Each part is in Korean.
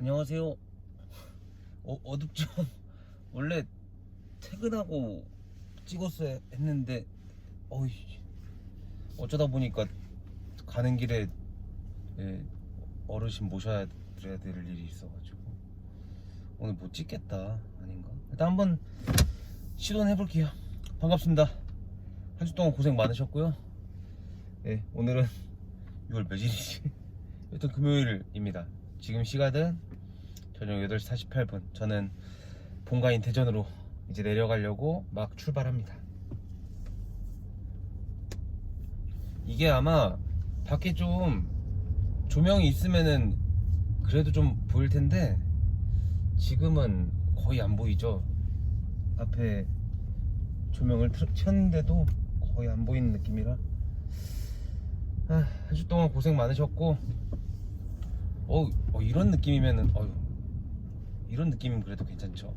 안녕하세요. 어둡죠? 원래 퇴근하고 찍었어야 했는데 어이, 어쩌다 보니까 가는 길에 어르신 모셔야 드려야 될 일이 있어가지고 오늘 못 찍겠다. 아닌가? 일단 한번 시도는 해볼게요. 반갑습니다. 한 주 동안 고생 많으셨고요. 오늘은 6월 며칠이지? 여튼 금요일입니다. 지금 시간은 저녁 8시 48분. 저는 본가인 대전으로 이제 내려가려고 막 출발합니다. 이게 아마 밖에 좀 조명이 있으면은 그래도 좀 보일 텐데 지금은 거의 안 보이죠. 앞에 조명을 켰는데도 거의 안 보이는 느낌이라 한 주 동안 고생 많으셨고 이런 느낌이면은 이런 느낌이면 그래도 괜찮죠.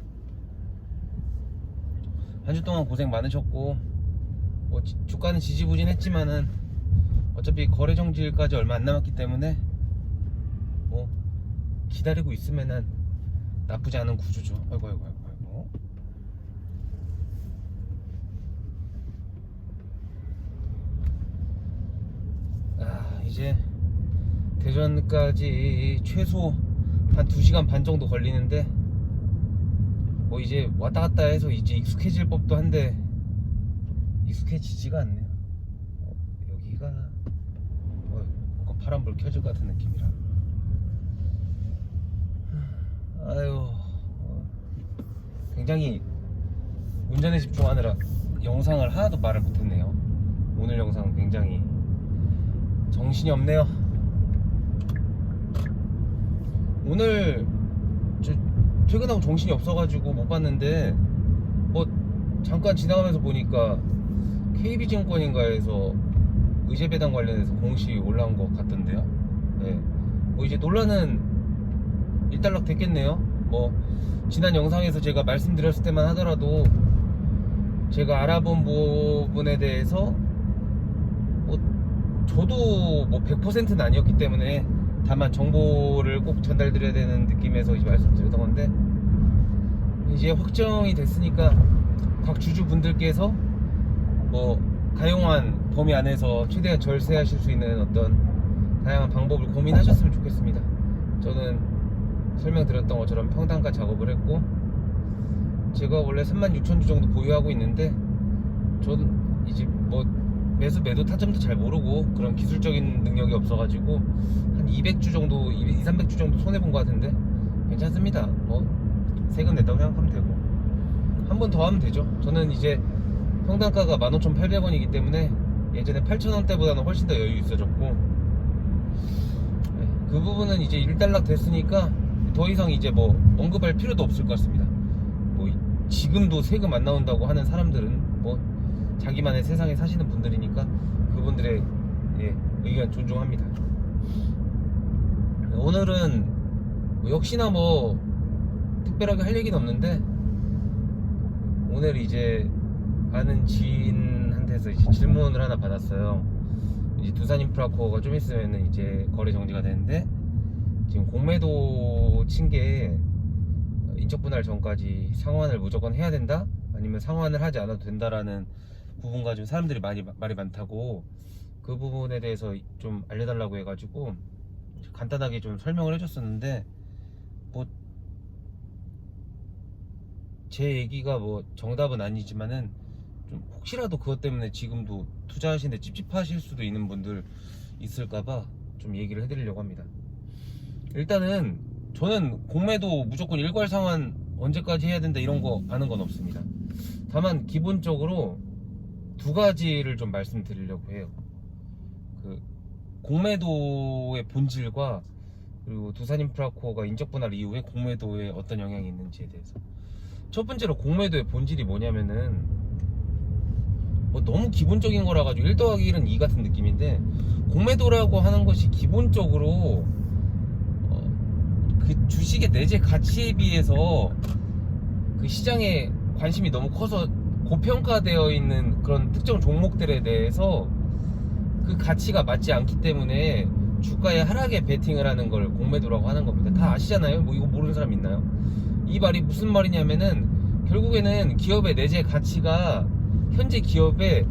한 주 동안 고생 많으셨고 주가는 지지부진했지만은 어차피 거래 정지일까지 얼마 안 남았기 때문에 기다리고 있으면은 나쁘지 않은 구조죠. 아이고. 이제 대전까지 최소 한 2시간 반 정도 걸리는데 이제 왔다 갔다 해서 이제 익숙해질 법도 한데 익숙해지지가 않네요. 여기가 뭔가 파란불 켜질 것 같은 느낌이라 굉장히 운전에 집중하느라 영상을 하나도 말을 못했네요. 오늘 영상은 굉장히 정신이 없네요. 오늘 퇴근하고 정신이 없어가지고 못 봤는데 잠깐 지나가면서 보니까 KB증권인가에서 의제배당 관련해서 공시 올라온 것 같던데요. 이제 논란은 일단락 됐겠네요. 지난 영상에서 제가 말씀드렸을 때만 하더라도 제가 알아본 부분에 대해서 저도 100%는 아니었기 때문에 다만 정보를 꼭 전달드려야 되는 느낌에서 이제 말씀드렸던 건데 이제 확정이 됐으니까 각 주주분들께서 가용한 범위 안에서 최대한 절세하실 수 있는 어떤 다양한 방법을 고민하셨으면 좋겠습니다. 저는 설명드렸던 것처럼 평단가 작업을 했고 제가 원래 36,000주 정도 보유하고 있는데 저는 이제 매도 타점도 잘 모르고 그런 기술적인 능력이 없어가지고 한 200주 정도 200~300주 정도 손해본 것 같은데 괜찮습니다. 세금 냈다고 생각하면 되고 한 번 더 하면 되죠. 저는 이제 평단가가 15,800원이기 때문에 예전에 8,000원대보다는 훨씬 더 여유 있어졌고 그 부분은 이제 일단락 됐으니까 더 이상 이제 언급할 필요도 없을 것 같습니다. 지금도 세금 안 나온다고 하는 사람들은 자기만의 세상에 사시는 분들이니까 그분들의 의견 존중합니다. 오늘은 역시나 특별하게 할 얘기는 없는데 오늘 이제 아는 지인한테서 이제 질문을 하나 받았어요. 이제 두산인프라코어가 좀 있으면 이제 거래 정지가 되는데 지금 공매도 친 게 인적 분할 전까지 상환을 무조건 해야 된다? 아니면 상환을 하지 않아도 된다라는 부분 가지고 사람들이 말이 많다고 그 부분에 대해서 좀 알려달라고 해가지고 간단하게 좀 설명을 해줬었는데 제 얘기가 정답은 아니지만은 좀 혹시라도 그것 때문에 지금도 투자하시는데 찝찝하실 수도 있는 분들 있을까봐 좀 얘기를 해드리려고 합니다. 일단은 저는 공매도 무조건 일괄 상환 언제까지 해야 된다 이런 거 아는 건 없습니다. 다만 기본적으로 두 가지를 좀 말씀드리려고 해요. 공매도의 본질과 그리고 두산인프라코어가 인적분할 이후에 공매도에 어떤 영향이 있는지에 대해서. 첫 번째로 공매도의 본질이 뭐냐면은 너무 기본적인 거라 가지고 1 더하기 1은 2 같은 느낌인데 공매도라고 하는 것이 기본적으로 그 주식의 내재 가치에 비해서 그 시장에 관심이 너무 커서 고평가되어 있는 그런 특정 종목들에 대해서 그 가치가 맞지 않기 때문에 주가의 하락에 베팅을 하는 걸 공매도라고 하는 겁니다. 다 아시잖아요. 뭐 이거 모르는 사람 있나요? 이 말이 무슨 말이냐면은 결국에는 기업의 내재 가치가 현재 기업의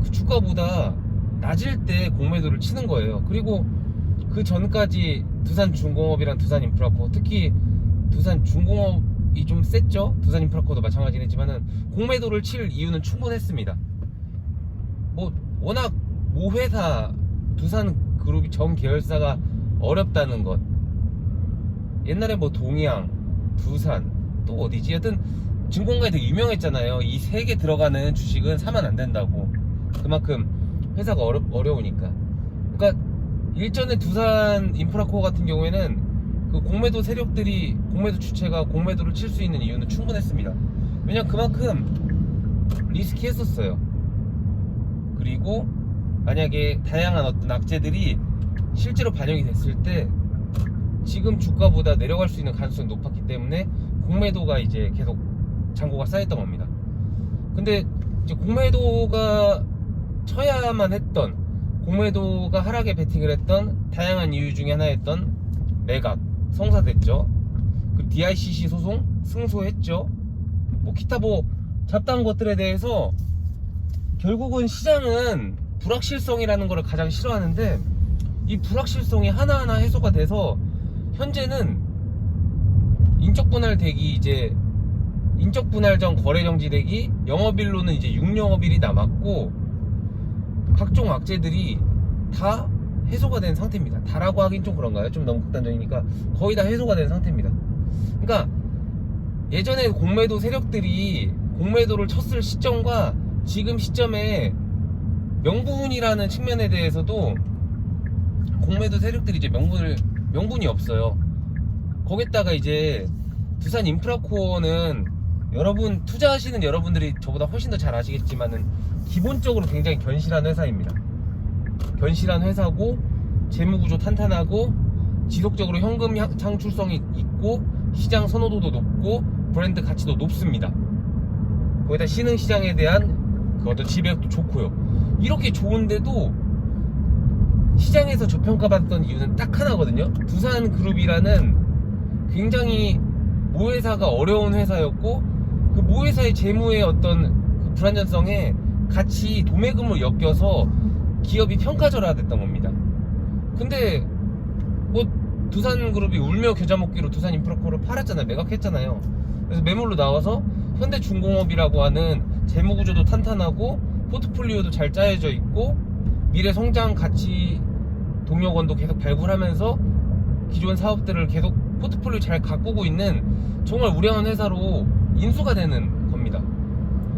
그 주가보다 낮을 때 공매도를 치는 거예요. 그리고 그 전까지 두산중공업이랑 두산인프라코, 특히 두산중공업이 좀 셌죠. 두산인프라코도 마찬가지긴 했지만은 공매도를 칠 이유는 충분했습니다. 뭐 워낙 모회사 두산그룹이 전 계열사가 어렵다는 것, 옛날에 뭐 동양, 두산, 또 어디지? 여튼 증권가에 되게 유명했잖아요. 이 세 개 들어가는 주식은 사면 안 된다고. 그만큼 회사가 어려우니까. 그러니까 일전에 두산 인프라코어 같은 경우에는 그 공매도 세력들이, 공매도 주체가 공매도를 칠 수 있는 이유는 충분했습니다. 왜냐면 그만큼 리스키했었어요. 그리고 만약에 다양한 어떤 악재들이 실제로 반영이 됐을 때 지금 주가보다 내려갈 수 있는 가능성이 높았기 때문에 공매도가 이제 계속 잔고가 쌓였던 겁니다. 근데 이제 공매도가 쳐야만 했던, 공매도가 하락에 베팅을 했던 다양한 이유 중에 하나였던 매각, 성사됐죠. 그 DICC 소송 승소했죠. 뭐 기타 뭐 잡다한 것들에 대해서 결국은 시장은 불확실성이라는 것을 가장 싫어하는데, 이 불확실성이 하나하나 해소가 돼서 현재는 인적분할 대기, 이제 인적분할 전 거래 정지되기, 영업일로는 이제 6영업일이 남았고 각종 악재들이 다 해소가 된 상태입니다. 다라고 하긴 좀 그런가요? 좀 너무 극단적이니까 거의 다 해소가 된 상태입니다. 그러니까 예전에 공매도 세력들이 공매도를 쳤을 시점과 지금 시점에 명분이라는 측면에 대해서도 공매도 세력들이 이제 명분이 없어요. 거기다가 이제 두산 인프라코어는 여러분 투자하시는 여러분들이 저보다 훨씬 더 잘 아시겠지만은 기본적으로 굉장히 견실한 회사입니다. 견실한 회사고 재무구조 탄탄하고 지속적으로 현금 창출성이 있고 시장 선호도도 높고 브랜드 가치도 높습니다. 거기다 신흥시장에 대한 그 어떤 지배력도 좋고요. 이렇게 좋은데도 시장에서 저평가받았던 이유는 딱 하나거든요. 두산그룹이라는 굉장히 모회사가 어려운 회사였고 그 모회사의 재무의 어떤 그 불안전성에 같이 도매금을 엮여서 기업이 평가절하됐던 겁니다. 근데 뭐 두산그룹이 울며 겨자 먹기로 두산인프라코를 팔았잖아요. 매각했잖아요. 그래서 매물로 나와서 현대중공업이라고 하는 재무구조도 탄탄하고 포트폴리오도 잘 짜여져 있고 미래 성장 가치 동력원도 계속 발굴하면서 기존 사업들을 계속 포트폴리오 잘 가꾸고 있는 정말 우량한 회사로 인수가 되는 겁니다.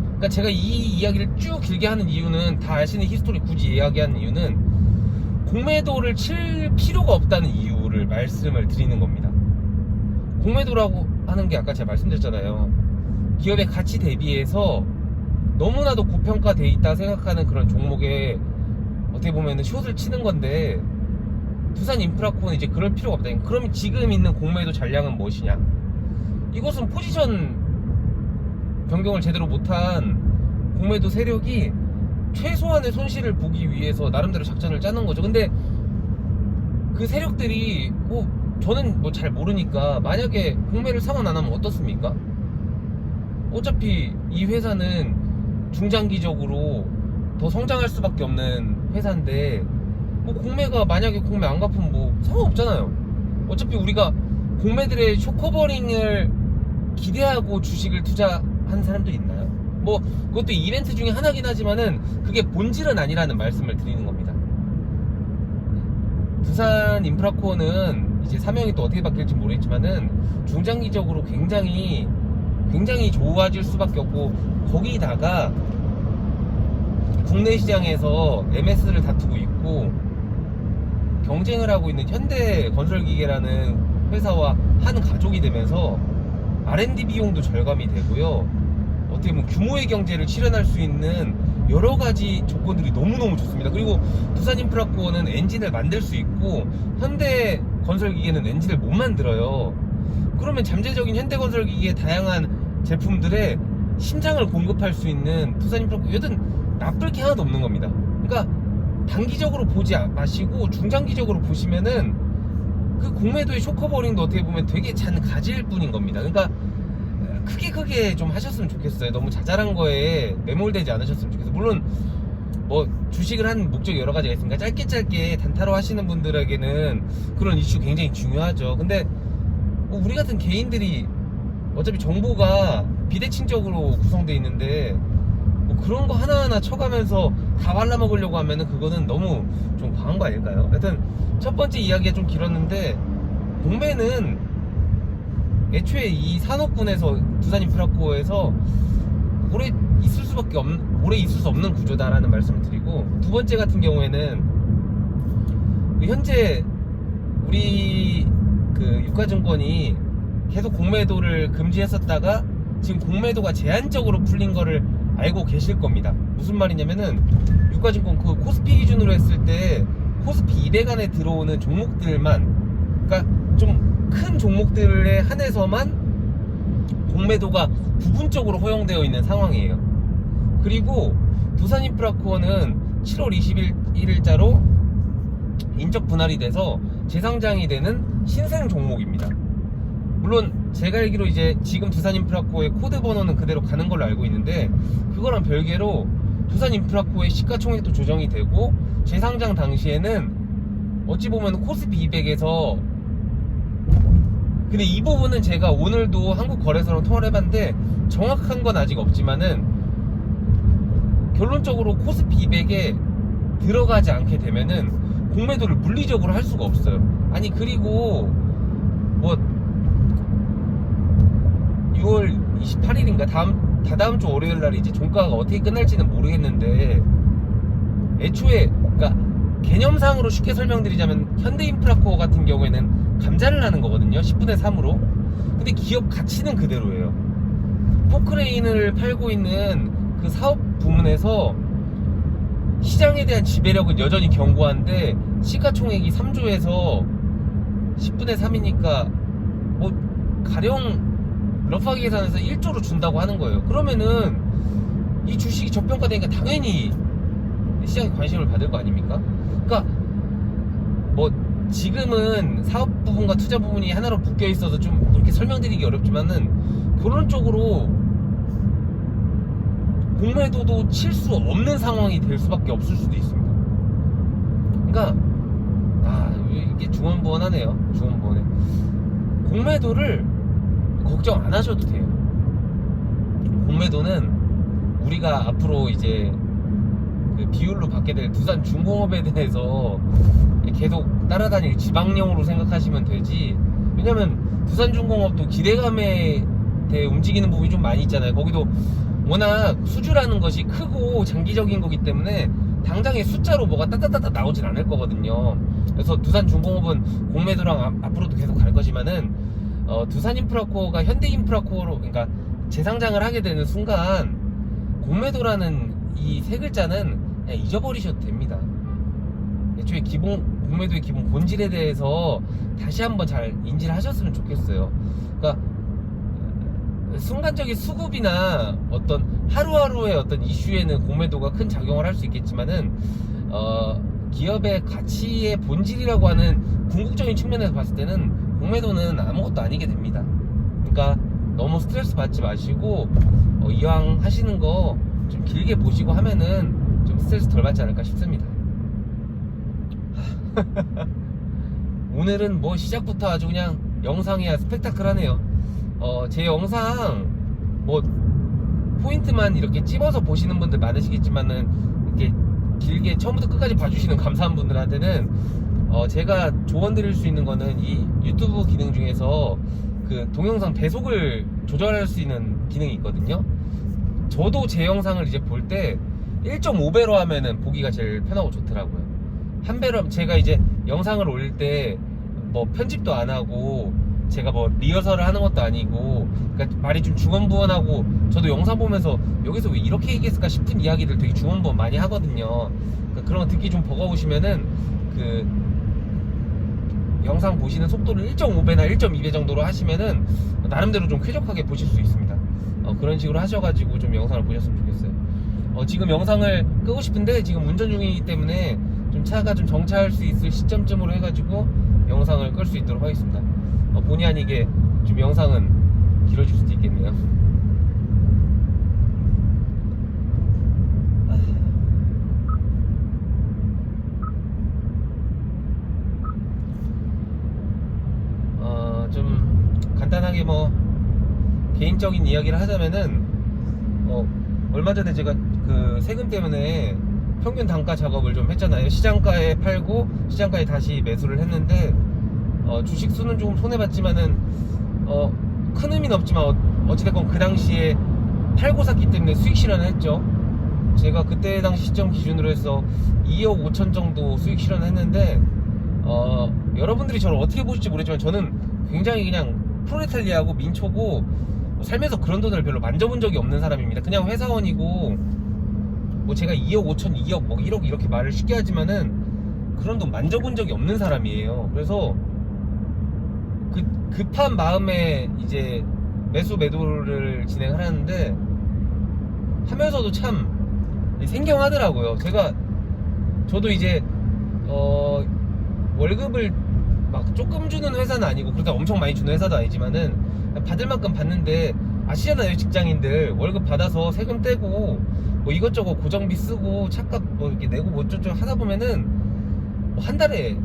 그러니까 제가 이 이야기를 쭉 길게 하는 이유는, 다 아시는 히스토리 굳이 이야기하는 이유는 공매도를 칠 필요가 없다는 이유를 말씀을 드리는 겁니다. 공매도라고 하는 게 아까 제가 말씀드렸잖아요. 기업의 가치 대비해서 너무나도 고평가돼 있다 생각하는 그런 종목에 어떻게 보면 숏을 치는 건데, 두산 인프라코는 이제 그럴 필요가 없다. 그럼 지금 있는 공매도 전략은 무엇이냐? 이것은 포지션 변경을 제대로 못한 공매도 세력이 최소한의 손실을 보기 위해서 나름대로 작전을 짜는 거죠. 근데 그 세력들이 저는 뭐 잘 모르니까 만약에 공매를 상환 안 하면 어떻습니까? 어차피 이 회사는 중장기적으로 더 성장할 수밖에 없는 회사인데 뭐 공매가 만약에 공매 안 갚으면 뭐 상관없잖아요. 어차피 우리가 공매들의 쇼커버링을 기대하고 주식을 투자한 사람도 있나요? 뭐 그것도 이벤트 중에 하나긴 하지만은 그게 본질은 아니라는 말씀을 드리는 겁니다. 두산 인프라코어는 이제 사명이 또 어떻게 바뀔지 모르겠지만은 중장기적으로 굉장히 좋아질 수밖에 없고, 거기다가 국내 시장에서 MS를 다투고 있고 경쟁을 하고 있는 현대건설기계라는 회사와 한 가족이 되면서 R&D 비용도 절감이 되고요. 어떻게 보면 규모의 경제를 실현할 수 있는 여러 가지 조건들이 너무너무 좋습니다. 그리고 두산인프라코어는 엔진을 만들 수 있고 현대건설기계는 엔진을 못 만들어요. 그러면 잠재적인 현대건설기계의 다양한 제품들의 심장을 공급할 수 있는 두산인프라코어, 여튼 나쁠 게 하나도 없는 겁니다. 그러니까 단기적으로 보지 마시고 중장기적으로 보시면은 그 공매도의 쇼커버링도 어떻게 보면 되게 잔 가지일 뿐인 겁니다. 그러니까 크게 좀 하셨으면 좋겠어요. 너무 자잘한 거에 매몰되지 않으셨으면 좋겠어요. 물론 뭐 주식을 하는 목적이 여러 가지가 있으니까 짧게 단타로 하시는 분들에게는 그런 이슈 굉장히 중요하죠. 근데 뭐 우리 같은 개인들이 어차피 정보가 비대칭적으로 구성되어 있는데 뭐 그런 거 하나하나 쳐가면서 다 발라먹으려고 하면은 그거는 너무 좀 과한 거 아닐까요? 하여튼 첫 번째 이야기가 좀 길었는데, 공매는 애초에 이 산업군에서 두산인프라코어에서 오래 있을 수 없는 구조다라는 말씀을 드리고, 두 번째 같은 경우에는 현재 우리 그 유가증권이 계속 공매도를 금지했었다가 지금 공매도가 제한적으로 풀린 거를 알고 계실 겁니다. 무슨 말이냐면은 유가증권 그 코스피 기준으로 했을 때 코스피 200 안에 들어오는 종목들만, 그러니까 좀 큰 종목들에 한해서만 공매도가 부분적으로 허용되어 있는 상황이에요. 그리고 두산인프라코어는 7월 21일자로 인적 분할이 돼서 재상장이 되는 신생 종목입니다. 물론 제가 알기로 이제 지금 두산인프라코어의 코드 번호는 그대로 가는 걸로 알고 있는데, 그거랑 별개로 두산인프라코어의 시가총액도 조정이 되고, 재상장 당시에는 어찌 보면 코스피 200에서, 근데 이 부분은 제가 오늘도 한국거래소랑 통화를 해봤는데 정확한 건 아직 없지만은 결론적으로 코스피 200에 들어가지 않게 되면은 공매도를 물리적으로 할 수가 없어요. 아니 그리고 뭐 6월 28일인가 다다음 주 월요일 날 이제 종가가 어떻게 끝날지는 모르겠는데, 애초에 그러니까 개념상으로 쉽게 설명드리자면 현대인프라코어 같은 경우에는 감자를 하는 거거든요. 10분의 3으로. 근데 기업 가치는 그대로예요. 포크레인을 팔고 있는 그 사업 부문에서 시장에 대한 지배력은 여전히 견고한데 시가총액이 3조에서 10분의 3이니까 뭐 가령 러프하게 계산해서 1조로 준다고 하는 거예요. 그러면은 이 주식이 저평가되니까 당연히 시장에 관심을 받을 거 아닙니까? 그러니까 뭐 지금은 사업 부분과 투자 부분이 하나로 묶여 있어서 좀 이렇게 설명드리기 어렵지만은 결론적으로 공매도도 칠 수 없는 상황이 될 수밖에 없을 수도 있습니다. 그러니까 이게 중언부언하네요. 중언부언해. 공매도를 걱정 안 하셔도 돼요. 공매도는 우리가 앞으로 이제 그 비율로 받게 될 두산중공업에 대해서 계속 따라다닐 지방령으로 생각하시면 되지. 왜냐면 두산중공업도 기대감에 대해 움직이는 부분이 좀 많이 있잖아요. 거기도 워낙 수주라는 것이 크고 장기적인 거기 때문에 당장의 숫자로 뭐가 따따따따 나오진 않을 거거든요. 그래서 두산중공업은 공매도랑 앞으로도 계속 갈 거지만은 두산인프라코어가 현대인프라코어로, 그러니까 재상장을 하게 되는 순간 공매도라는 이 세 글자는 그냥 잊어버리셔도 됩니다. 애초에 공매도의 기본 본질에 대해서 다시 한번 잘 인지를 하셨으면 좋겠어요. 그러니까 순간적인 수급이나 어떤 하루하루의 어떤 이슈에는 공매도가 큰 작용을 할 수 있겠지만은 기업의 가치의 본질이라고 하는 궁극적인 측면에서 봤을 때는 공매도는 아무것도 아니게 됩니다. 그러니까 너무 스트레스 받지 마시고 이왕 하시는 거 좀 길게 보시고 하면은 좀 스트레스 덜 받지 않을까 싶습니다. 오늘은 뭐 시작부터 아주 그냥 영상이야 스펙타클하네요. 제 영상 뭐 포인트만 이렇게 찝어서 보시는 분들 많으시겠지만은 이렇게 길게 처음부터 끝까지 봐주시는 감사한 분들한테는 제가 조언 드릴 수 있는 거는 이 유튜브 기능 중에서 그 동영상 배속을 조절할 수 있는 기능이 있거든요. 저도 제 영상을 이제 볼 때 1.5배로 하면은 보기가 제일 편하고 좋더라고요. 한 배로 제가 이제 영상을 올릴 때 뭐 편집도 안 하고 제가 뭐 리허설을 하는 것도 아니고, 그러니까 말이 좀 중언부언하고, 저도 영상 보면서 여기서 왜 이렇게 얘기했을까 싶은 이야기들 되게 중언부언 많이 하거든요. 그러니까 그런 거 듣기 좀 버거우시면은 그 영상 보시는 속도를 1.5배나 1.2배 정도로 하시면은 나름대로 좀 쾌적하게 보실 수 있습니다. 그런 식으로 하셔가지고 좀 영상을 보셨으면 좋겠어요. 지금 영상을 끄고 싶은데 지금 운전 중이기 때문에 좀 차가 좀 정차할 수 있을 시점쯤으로 해가지고 영상을 끌 수 있도록 하겠습니다. 본의 아니게 좀 영상은 길어질 수도 있겠네요. 좀 간단하게 뭐 개인적인 이야기를 하자면은 얼마 전에 제가 그 세금 때문에 평균 단가 작업을 좀 했잖아요. 시장가에 팔고 시장가에 다시 매수를 했는데 주식 수는 조금 손해봤지만은 큰 의미는 없지만 어찌됐건 그 당시에 팔고 샀기 때문에 수익 실현을 했죠. 제가 그때 당시 시점 기준으로 해서 2억 5천 정도 수익 실현을 했는데 여러분들이 저를 어떻게 보실지 모르지만 저는 굉장히 그냥 프로레탈리아하고 민초고 살면서 그런 돈을 별로 만져본 적이 없는 사람입니다. 그냥 회사원이고 뭐 제가 2억 5천 2억 뭐 1억 이렇게 말을 쉽게 하지만은 그런 돈 만져본 적이 없는 사람이에요. 그래서 급한 마음에 이제 매도를 진행을 하는데 하면서도 참 생경하더라고요. 저도 이제 월급을 막 조금 주는 회사는 아니고 그러다 엄청 많이 주는 회사도 아니지만은 받을 만큼 받는데 아시잖아요. 직장인들 월급 받아서 세금 떼고 뭐 이것저것 고정비 쓰고 차값 뭐 이렇게 내고 뭐 어쩌고 하다 보면은 뭐 한 달에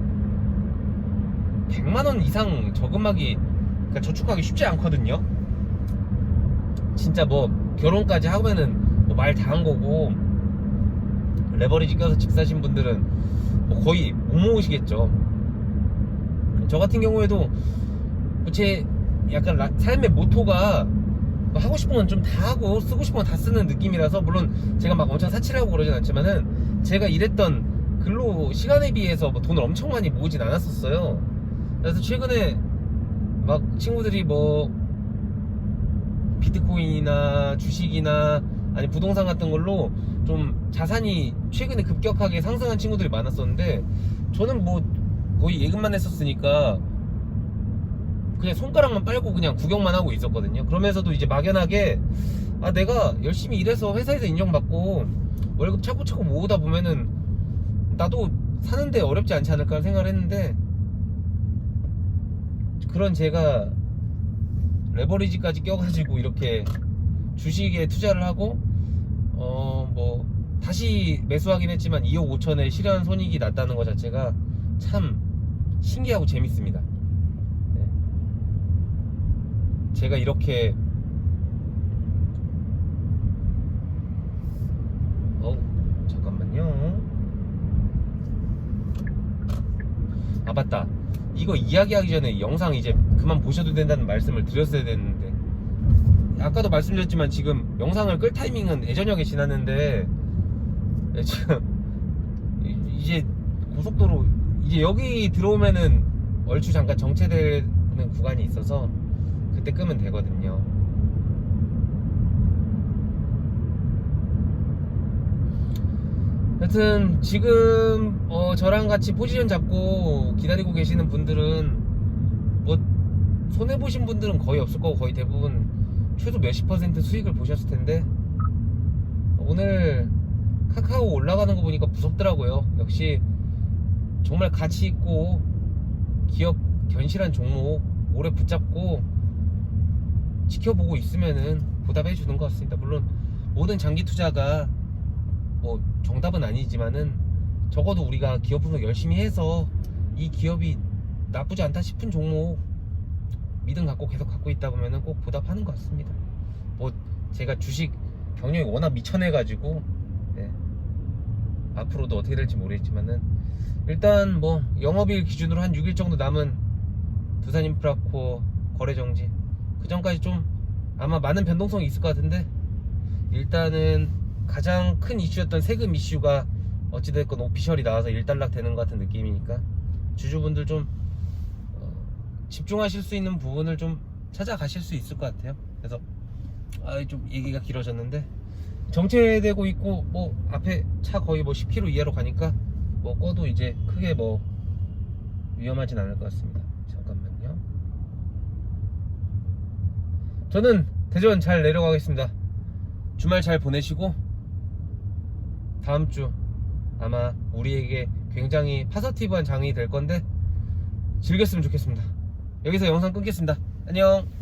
100만원 이상 저금하기, 그러니까 저축하기 쉽지 않거든요. 진짜 뭐 결혼까지 하면은 뭐 말 다 한 거고, 레버리지 껴서 집 사신 분들은 뭐 거의 못 모으시겠죠. 저 같은 경우에도 제 약간 삶의 모토가 뭐 하고 싶은 건 좀 다 하고 쓰고 싶은 건 다 쓰는 느낌이라서, 물론 제가 막 엄청 사치라고 그러진 않지만은 제가 일했던 근로 시간에 비해서 뭐 돈을 엄청 많이 모으진 않았었어요. 그래서 최근에 막 친구들이 뭐 비트코인이나 주식이나 아니 부동산 같은 걸로 좀 자산이 최근에 급격하게 상승한 친구들이 많았었는데, 저는 뭐 거의 예금만 했었으니까 그냥 손가락만 빨고 그냥 구경만 하고 있었거든요. 그러면서도 이제 막연하게 내가 열심히 일해서 회사에서 인정받고 월급 차곡차곡 모으다 보면은 나도 사는데 어렵지 않지 않을까 생각을 했는데, 그런 제가 레버리지까지 껴가지고 이렇게 주식에 투자를 하고 뭐 다시 매수하긴 했지만 2억 5천에 실현 손익이 났다는 것 자체가 참 신기하고 재밌습니다. 네. 제가 이렇게 잠깐만요. 맞다. 이거 이야기하기 전에 영상 이제 그만 보셔도 된다는 말씀을 드렸어야 됐는데, 아까도 말씀드렸지만 지금 영상을 끌 타이밍은 애저녁에 지났는데 지금 이제 고속도로 이제 여기 들어오면은 얼추 잠깐 정체되는 구간이 있어서 그때 끄면 되거든요. 하여튼 지금 저랑 같이 포지션 잡고 기다리고 계시는 분들은 뭐 손해보신 분들은 거의 없을 거고, 거의 대부분 최소 몇십 % 수익을 보셨을 텐데, 오늘 카카오 올라가는 거 보니까 무섭더라고요. 역시 정말 가치 있고 기업 견실한 종목 오래 붙잡고 지켜보고 있으면은 보답해 주는 것 같습니다. 물론 모든 장기 투자가 뭐 정답은 아니지만은 적어도 우리가 기업 분석 열심히 해서 이 기업이 나쁘지 않다 싶은 종목 믿음 갖고 계속 갖고 있다 보면은 꼭 보답하는 것 같습니다. 뭐 제가 주식 경력이 워낙 미천해가지고 앞으로도 어떻게 될지 모르겠지만은 일단 뭐 영업일 기준으로 한 6일 정도 남은 두산인프라코어 거래정지, 그 전까지 좀 아마 많은 변동성이 있을 것 같은데, 일단은 가장 큰 이슈였던 세금 이슈가 어찌됐건 오피셜이 나와서 일단락 되는 것 같은 느낌이니까 주주분들 좀 집중하실 수 있는 부분을 좀 찾아가실 수 있을 것 같아요. 그래서 좀 얘기가 길어졌는데, 정체되고 있고 뭐 앞에 차 거의 뭐 10km 이하로 가니까 뭐 꺼도 이제 크게 뭐 위험하진 않을 것 같습니다. 잠깐만요. 저는 대전 잘 내려가겠습니다. 주말 잘 보내시고 다음 주 아마 우리에게 굉장히 파서티브한 장이 될 건데 즐겼으면 좋겠습니다. 여기서 영상 끊겠습니다. 안녕.